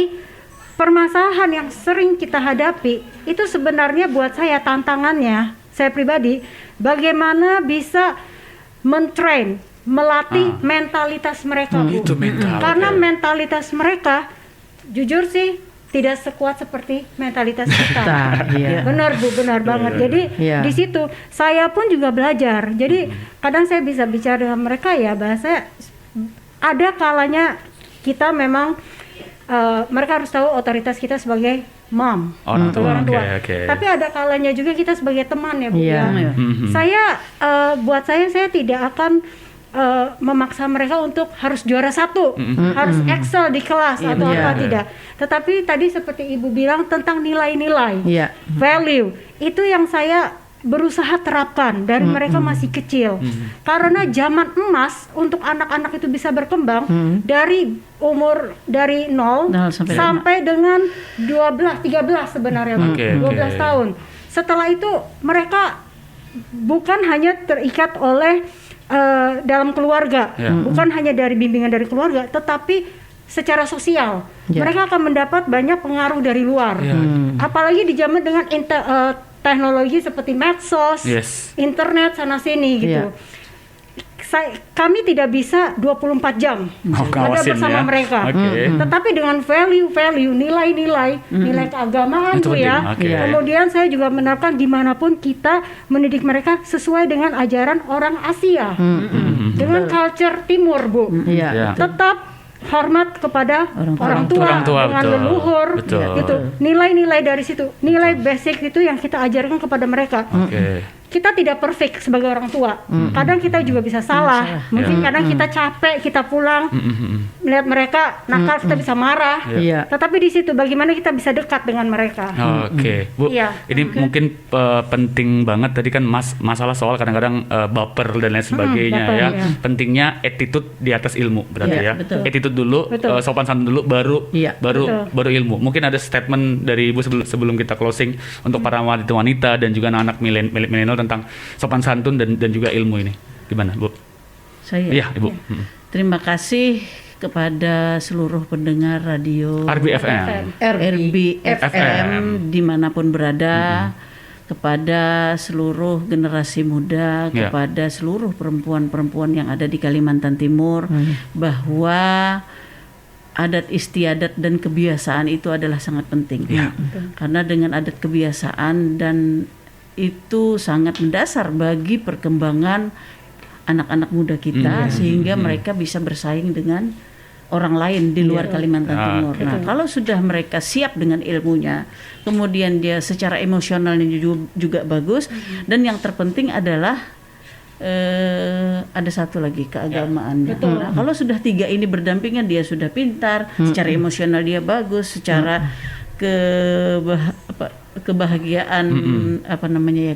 Speaker 5: permasalahan yang sering kita hadapi itu sebenarnya buat saya tantangannya, saya pribadi, bagaimana bisa melatih mentalitas mereka, Bu. Karena mentalitas mereka, jujur sih, tidak sekuat seperti mentalitas kita.
Speaker 4: Iya.
Speaker 5: Benar Bu, benar banget. Jadi di situ saya pun juga belajar. Jadi kadang saya bisa bicara dengan mereka ya, bahasa ada kalanya kita memang mereka harus tahu otoritas kita sebagai mom, orang tua.
Speaker 2: Okay.
Speaker 5: Tapi ada kalanya juga kita sebagai teman ya Bu. Saya buat saya tidak akan memaksa mereka untuk harus juara 1, harus excel di kelas atau apa tidak. Tetapi tadi seperti Ibu bilang tentang nilai-nilai, value, itu yang saya berusaha terapkan dari mereka masih kecil. Karena zaman emas untuk anak-anak itu bisa berkembang dari umur dari 0 sampai dengan 12, 13 sebenarnya, 12 tahun. Setelah itu mereka bukan hanya terikat oleh dalam keluarga, bukan hanya dari bimbingan dari keluarga, tetapi secara sosial. Mereka akan mendapat banyak pengaruh dari luar. Apalagi di zaman dengan teknologi seperti medsos, internet sana sini gitu. Kami tidak bisa 24 jam ada bersama mereka. Tetapi dengan value, nilai-nilai, nilai keagamaan itu ya. Kemudian saya juga menerapkan dimanapun kita mendidik mereka sesuai dengan ajaran orang Asia, dengan culture Timur, Bu. Tetap hormat kepada orang tua dengan leluhur, gitu. Nilai-nilai dari situ, nilai basic itu yang kita ajarkan kepada mereka. Kita tidak perfect sebagai orang tua. Kadang kita juga bisa salah. Mungkin kadang kita capek, kita pulang melihat mereka nakal, kita bisa marah. Tetapi di situ bagaimana kita bisa dekat dengan mereka.
Speaker 2: Bu, ini mungkin penting banget tadi kan masalah soal kadang-kadang baper dan lain sebagainya ya. Pentingnya attitude di atas ilmu berarti ya. Attitude dulu, sopan santun dulu, baru ilmu. Mungkin ada statement dari Ibu sebelum kita closing untuk para wanita dan juga anak-anak milenial tentang sopan santun dan juga ilmu ini. Gimana, Bu?
Speaker 3: Saya.
Speaker 2: Iya, Ibu.
Speaker 3: Terima kasih kepada seluruh pendengar radio RB FM dimanapun berada, kepada seluruh generasi muda, kepada seluruh perempuan-perempuan yang ada di Kalimantan Timur, bahwa adat istiadat dan kebiasaan itu adalah sangat penting. Karena dengan adat kebiasaan dan itu sangat mendasar bagi perkembangan anak-anak muda kita, sehingga mereka bisa bersaing dengan orang lain di luar Kalimantan Timur. Nah, kalau sudah mereka siap dengan ilmunya, kemudian dia secara emosionalnya juga bagus, dan yang terpenting adalah ada satu lagi, keagamaannya. Nah, kalau sudah 3 ini berdampingan, dia sudah pintar, secara emosional dia bagus, secara kebahagiaan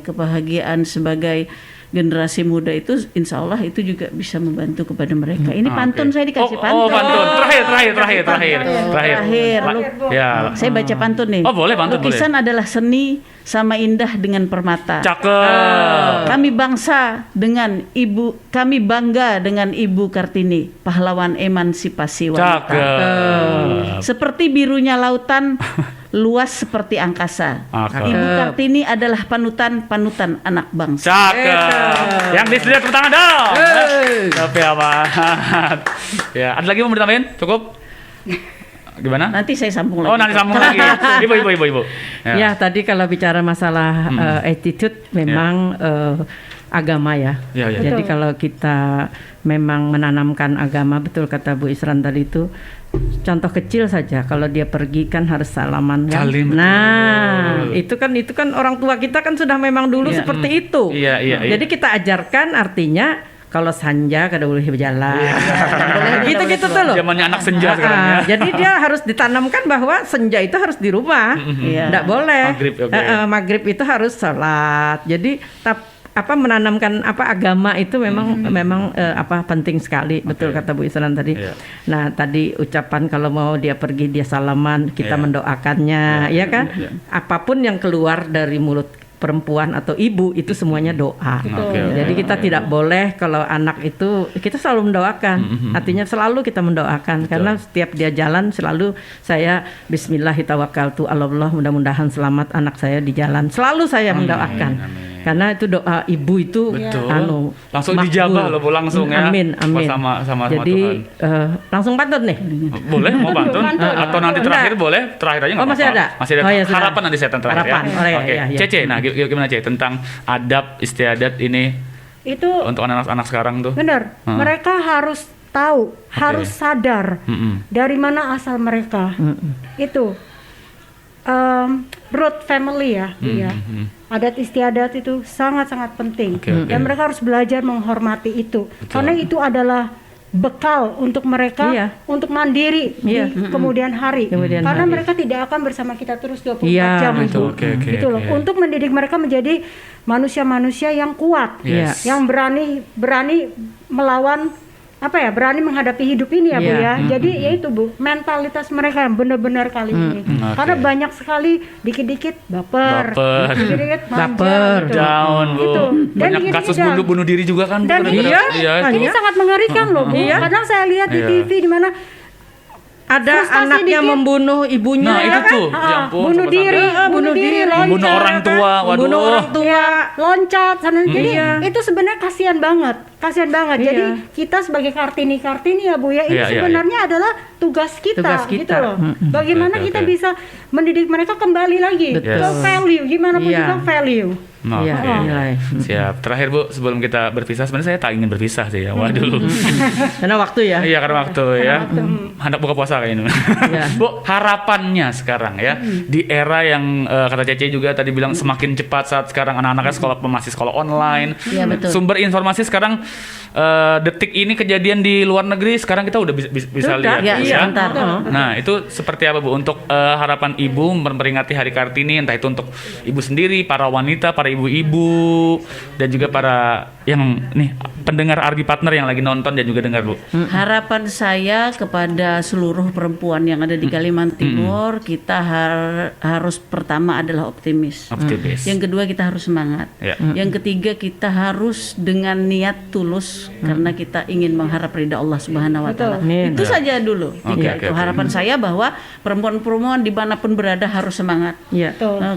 Speaker 3: kebahagiaan sebagai generasi muda itu, insya Allah itu juga bisa membantu kepada mereka. Ini pantun saya dikasih pantun.
Speaker 2: Pantun. Terakhir.
Speaker 3: Saya baca pantun nih.
Speaker 2: Boleh pantun.
Speaker 3: Lukisan adalah seni sama indah dengan permata.
Speaker 2: Cakep.
Speaker 3: Kami bangga dengan Ibu Kartini, pahlawan emansipasi wanita.
Speaker 2: Cakep.
Speaker 3: Seperti birunya lautan, luas seperti angkasa. Ibu Kartini adalah panutan anak bangsa.
Speaker 2: Cakep. Yang di studio tepuk tangan dong. Tapi amat. Ya, ada lagi mau ditambahin? Cukup? Gimana?
Speaker 3: Nanti saya sambung lagi.
Speaker 2: Nanti sambung lagi. Ibu.
Speaker 4: Ya, tadi kalau bicara masalah attitude memang agama ya. Jadi kalau kita memang menanamkan agama, betul kata Bu Isran tadi itu, contoh kecil saja, kalau dia pergi kan harus salaman kan. Itu kan orang tua kita kan sudah memang dulu seperti itu. Jadi kita ajarkan, artinya kalau senja kada boleh berjalan. Gitu tuh loh.
Speaker 2: Zamannya anak senja sekarang ya.
Speaker 4: Jadi dia harus ditanamkan bahwa senja itu harus di rumah. Enggak boleh. Maghrib itu harus sholat. Jadi menanamkan agama itu memang penting sekali. Betul kata Bu Isran tadi. Nah, tadi ucapan kalau mau dia pergi dia salaman, kita mendoakannya, ya kan? Apapun yang keluar dari mulut perempuan atau ibu itu semuanya doa. Jadi kita tidak boleh, kalau anak itu kita selalu mendoakan. Artinya selalu kita mendoakan. Karena setiap dia jalan selalu saya bismillahirrahmanirrahim, mudah-mudahan selamat anak saya di jalan. Selalu saya mendoakan. Karena itu doa ibu itu
Speaker 2: langsung dijabah loh, langsung ya.
Speaker 4: Amin.
Speaker 2: Sama
Speaker 4: Jadi langsung pantun nih.
Speaker 2: Boleh mau pantun atau nanti terakhir boleh? Terakhir aja nggak
Speaker 4: masih
Speaker 2: apa-apa.
Speaker 4: ada.
Speaker 2: Masih ada.
Speaker 4: Ya,
Speaker 2: harapan nanti saya terakhir
Speaker 4: harapan.
Speaker 2: ya. Oke. Cece, nah gimana Cece tentang adab istiadat ini? Itu untuk anak-anak sekarang tuh.
Speaker 5: Benar. Mereka harus tahu, harus sadar dari mana asal mereka. Itu root family ya. Adat istiadat itu sangat-sangat penting. Dan mereka harus belajar menghormati itu. Betul. Karena itu adalah bekal untuk mereka untuk mandiri di kemudian hari. Karena mereka tidak akan bersama kita terus 24 jam. Gitu loh. Untuk mendidik mereka menjadi manusia-manusia yang kuat, yang berani melawan berani menghadapi hidup ini ya Bu ya. Jadi yaitu Bu, mentalitas mereka yang benar-benar kali ini. Karena banyak sekali dikit-dikit baper. Dikit-dikit baper,
Speaker 2: gitu. Down Bu. Gitu. Dan banyak kasus bunuh diri juga kan.
Speaker 5: Dan ini sangat mengerikan loh Bu. Kadang saya lihat di TV di mana
Speaker 4: ada anaknya membunuh ibunya.
Speaker 2: Nah itu tuh,
Speaker 5: bunuh diri, loncat,
Speaker 2: membunuh orang tua,
Speaker 4: membunuh orang tua,
Speaker 5: loncat sana. Jadi itu sebenarnya kasihan banget. Jadi kita sebagai Kartini ya Bu ya, ini sebenarnya adalah tugas kita. Gitu loh. Bagaimana kita bisa mendidik mereka kembali lagi ke value, gimana pun juga value.
Speaker 2: Siap. Terakhir Bu, sebelum kita berpisah, sebenarnya saya tak ingin berpisah sih ya. Waduh.
Speaker 4: Karena waktu ya.
Speaker 2: Iya, karena waktu ya. Hendak buka puasa kayak ini. Bu, harapannya sekarang ya di era yang kata Cece juga tadi bilang semakin cepat saat sekarang anak-anaknya masih sekolah online. Sumber informasi sekarang detik ini kejadian di luar negeri sekarang kita udah bisa lihat ya. Nah, itu seperti apa Bu untuk harapan Ibu memperingati Hari Kartini, entah itu untuk Ibu sendiri, para wanita, para ibu-ibu dan juga para yang nih pendengar Ardi Partner yang lagi nonton dan juga dengar Bu.
Speaker 3: Harapan saya kepada seluruh perempuan yang ada di Kalimantan Timur, kita harus pertama adalah optimis. Yang kedua kita harus semangat. Yang ketiga kita harus dengan niat tulus karena kita ingin mengharap ridha Allah Subhanahu wa taala. Itu saja dulu. Itu harapan saya bahwa perempuan-perempuan dimanapun berada harus semangat.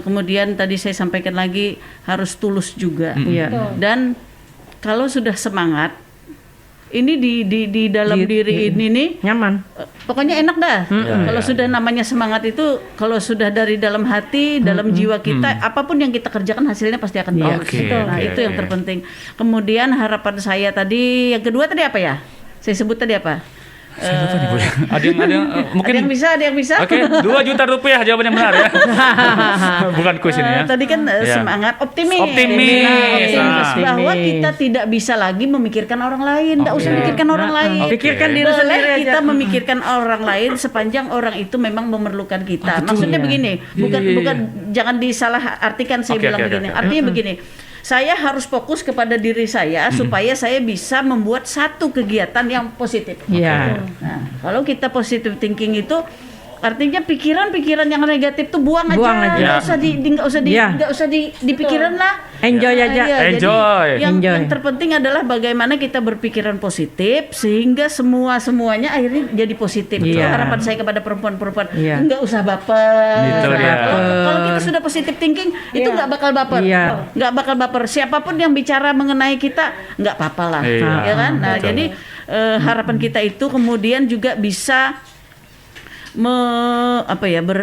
Speaker 3: Kemudian tadi saya sampaikan lagi harus tulus juga. Dan kalau sudah semangat, ini di dalam diri ini nih
Speaker 4: nyaman.
Speaker 3: Pokoknya enak dah. Kalau sudah namanya semangat itu, kalau sudah dari dalam hati, dalam jiwa kita, apapun yang kita kerjakan hasilnya pasti akan bagus. Itu yang terpenting. Kemudian harapan saya tadi, yang kedua tadi apa ya? Saya sebut tadi apa?
Speaker 2: Ada yang mungkin
Speaker 3: ada yang bisa.
Speaker 2: Oke, 2 juta rupiah jawaban yang benar ya. Bukan kuis ini ya.
Speaker 3: Tadi kan semangat, optimis. Bahwa kita tidak bisa lagi memikirkan orang lain, enggak usah mikirkan orang lain.
Speaker 4: Pikirkan diri sendiri aja.
Speaker 3: Kita memikirkan orang lain sepanjang orang itu memang memerlukan kita. Maksudnya begini, bukan jangan disalah artikan saya bilang begini. Artinya begini. Saya harus fokus kepada diri saya supaya saya bisa membuat satu kegiatan yang positif. Nah, kalau kita positive thinking itu artinya pikiran-pikiran yang negatif tuh buang aja. Nggak usah dipikiran lah.
Speaker 4: Enjoy aja.
Speaker 3: Yang terpenting adalah bagaimana kita berpikiran positif sehingga semuanya akhirnya jadi positif. Itu harapan saya kepada perempuan-perempuan. Nggak usah baper. Kalau kita sudah positive thinking itu nggak bakal baper. Nggak bakal baper. Siapapun yang bicara mengenai kita nggak apa-apa lah. Ya kan? Nah, jadi harapan kita itu kemudian juga bisa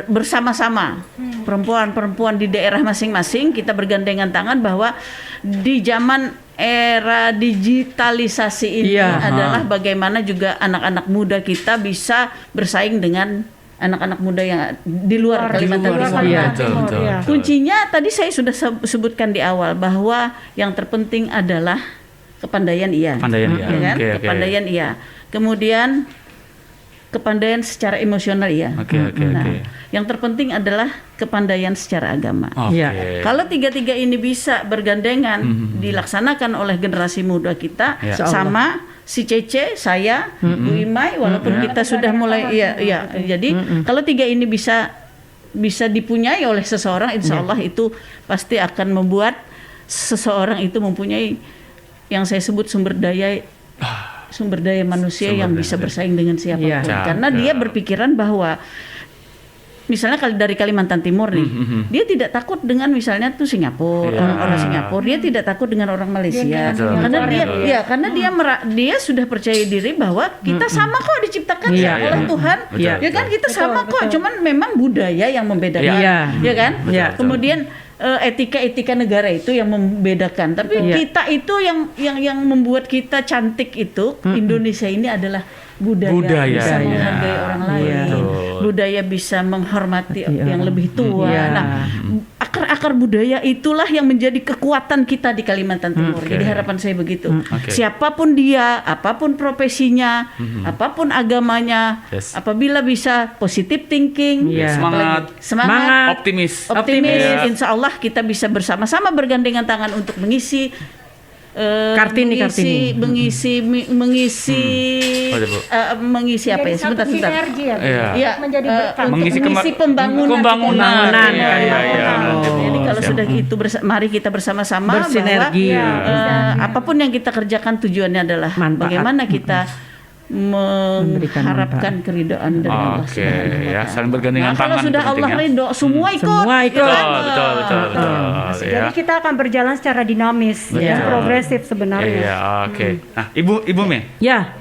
Speaker 3: bersama-sama perempuan-perempuan di daerah masing-masing kita bergandengan tangan bahwa di zaman era digitalisasi ini adalah bagaimana juga anak-anak muda kita bisa bersaing dengan anak-anak muda yang di luar Kalimantan Timur. Kuncinya tadi saya sudah sebutkan di awal bahwa yang terpenting adalah kepandaian kepandaian kemudian kepandaian secara emosional yang terpenting adalah kepandaian secara agama. Kalau tiga-tiga ini bisa bergandengan dilaksanakan oleh generasi muda kita sama si Cece, saya, Bu Imai, walaupun kita sudah mulai jadi kalau tiga ini bisa dipunyai oleh seseorang, insya Allah itu pasti akan membuat seseorang itu mempunyai yang saya sebut sumber daya manusia yang bisa bersaing dengan siapapun. Karena dia berpikiran bahwa misalnya dari Kalimantan Timur nih, dia tidak takut dengan misalnya tuh Singapura, orang Singapura, dia tidak takut dengan orang Malaysia, karena dia sudah percaya diri bahwa kita sama kok diciptakan oleh Tuhan, ya kan kita sama kok, cuman memang budaya yang membedakan, ya kan? Kemudian etika negara itu yang membedakan, tapi kita itu yang membuat kita cantik itu Indonesia ini adalah budaya bisa menghargai orang lain, budaya bisa menghormati yang lebih tua. Nah, akar-akar budaya itulah yang menjadi kekuatan kita di Kalimantan Timur. Jadi harapan saya begitu. Siapapun dia, apapun profesinya, apapun agamanya, apabila bisa positive thinking, semangat,
Speaker 2: optimis.
Speaker 3: Insya Allah kita bisa bersama-sama bergandengan tangan untuk mengisi
Speaker 4: Kartini.
Speaker 3: Mengisi apa ya? Sebentar.
Speaker 5: Menjadi berkat.
Speaker 3: Mengisi pembangunan. Jadi kalau sudah itu mari kita bersama-sama
Speaker 4: bersinergi.
Speaker 3: Apapun yang kita kerjakan tujuannya adalah bagaimana kita mengharapkan keridhaan dari Allah Subhanahu wa Ta'ala.
Speaker 2: Saling bergandengan tangan.
Speaker 3: Kalau sudah Allah ridho, semua ikut.
Speaker 2: Betul.
Speaker 5: Jadi kita akan berjalan secara dinamis, progresif sebenarnya.
Speaker 2: Nah, Ibu Mei.
Speaker 4: Ya,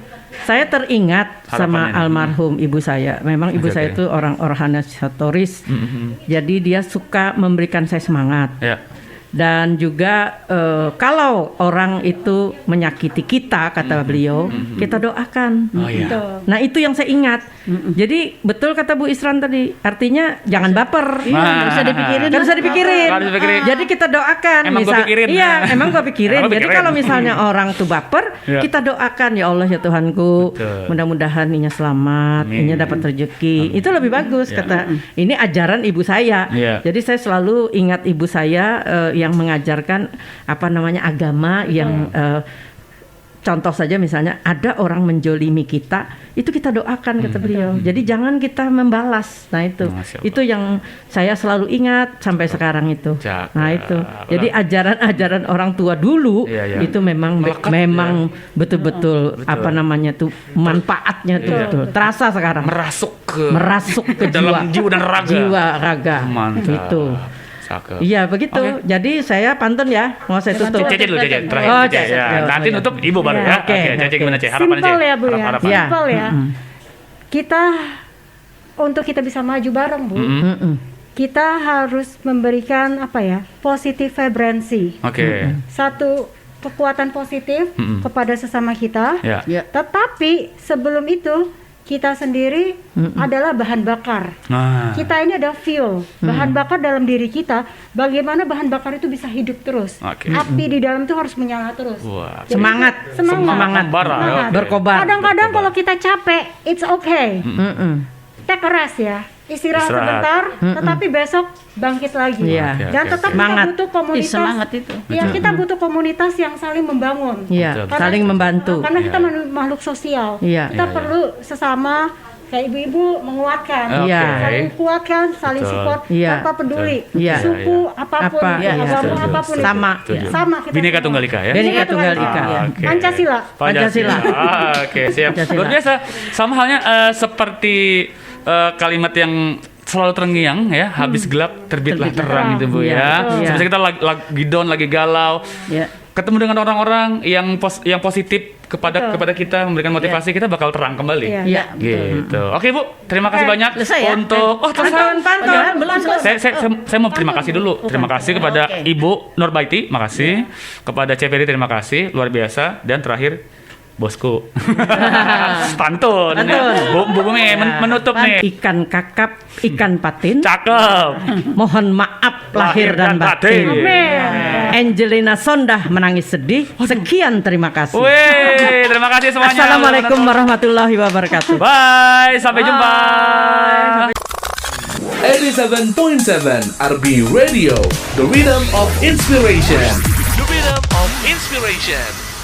Speaker 4: saya teringat sama almarhum ibu saya. Memang ibu saya itu orang organisatoris. Jadi dia suka memberikan saya semangat. Dan juga kalau orang itu menyakiti kita, kata beliau, kita doakan. Nah, itu yang saya ingat. Jadi betul kata Bu Isran tadi, artinya jangan baper.
Speaker 3: Nggak usah dipikirin.
Speaker 4: Jadi kita doakan.
Speaker 2: Emang gua pikirin.
Speaker 4: Emang gua pikirin. Jadi kalau misalnya orang tuh baper, kita doakan, ya Allah ya Tuhanku, mudah-mudahan inya selamat, inya dapat rezeki. Itu lebih bagus kata. Ini ajaran ibu saya. Jadi saya selalu ingat ibu saya yang mengajarkan agama yang contoh saja misalnya ada orang menjolimi kita, itu kita doakan kata beliau. Jadi jangan kita membalas. Nah itu yang saya selalu ingat sampai sekarang itu. Nah itu. Jadi ajaran-ajajaran orang tua dulu itu memang betul-betul manfaatnya tuh betul terasa sekarang. Merasuk ke
Speaker 2: dalam jiwa dan raga.
Speaker 4: Raga. Itu. Iya begitu. Jadi saya pantun ya. Mau saya tutup.
Speaker 2: Cece dulu terakhir. Nanti nutup Ibu baru ya. Oke, Cece gimana Cece? Harapannya Cece.
Speaker 5: Simpel ya Bu ya. Simpel ya. Kita untuk kita bisa maju bareng Bu. Kita harus memberikan positif vibransi. Satu kekuatan positif kepada sesama kita. Tetapi sebelum itu kita sendiri adalah bahan bakar. Kita ini ada fuel, bahan bakar dalam diri kita. Bagaimana bahan bakar itu bisa hidup terus? Api di dalam itu harus menyala terus.
Speaker 4: Semangat. Berkobar.
Speaker 5: Kadang-kadang kalau kita capek, it's okay. Take a rest ya. Istirahat sebentar, tetapi besok bangkit lagi. Dan tetap kita butuh komunitas.
Speaker 3: Semangat itu.
Speaker 5: Ya, kita butuh komunitas yang saling membangun.
Speaker 4: Saling membantu.
Speaker 5: Karena kita makhluk sosial. Kita perlu sesama kayak ibu-ibu menguatkan, saling kuatkan, saling support tanpa peduli suku apapun, agama apapun. Sama kita.
Speaker 2: Bineka Tunggal Ika ya.
Speaker 4: Bineka Tunggal Ika.
Speaker 5: Pancasila.
Speaker 2: Oke, siap. Luar biasa. Sama halnya seperti kalimat yang selalu terngiang ya, habis gelap terbitlah terang itu Bu ya. Sebenarnya kita lagi down, lagi galau. Ketemu dengan orang-orang yang positif kepada kita, memberikan motivasi, kita bakal terang kembali. Gitu. Oke Bu, terima kasih banyak untuk saya mau terima kasih dulu. Terima kasih kepada Ibu Nurbaiti, makasih. Kepada Ceveri terima kasih, luar biasa. Dan terakhir bosku pantun ya. Bu Mei menutup nih.
Speaker 4: Ikan kakap, ikan patin.
Speaker 2: Cakep.
Speaker 4: Mohon maaf lahir dan batin. Angelina Sondah menangis sedih. Sekian, terima kasih.
Speaker 2: Terima kasih semuanya.
Speaker 4: Assalamualaikum warahmatullahi wabarakatuh.
Speaker 2: Bye, sampai jumpa.
Speaker 1: 87.7 RB Radio, the rhythm of inspiration. The rhythm of inspiration.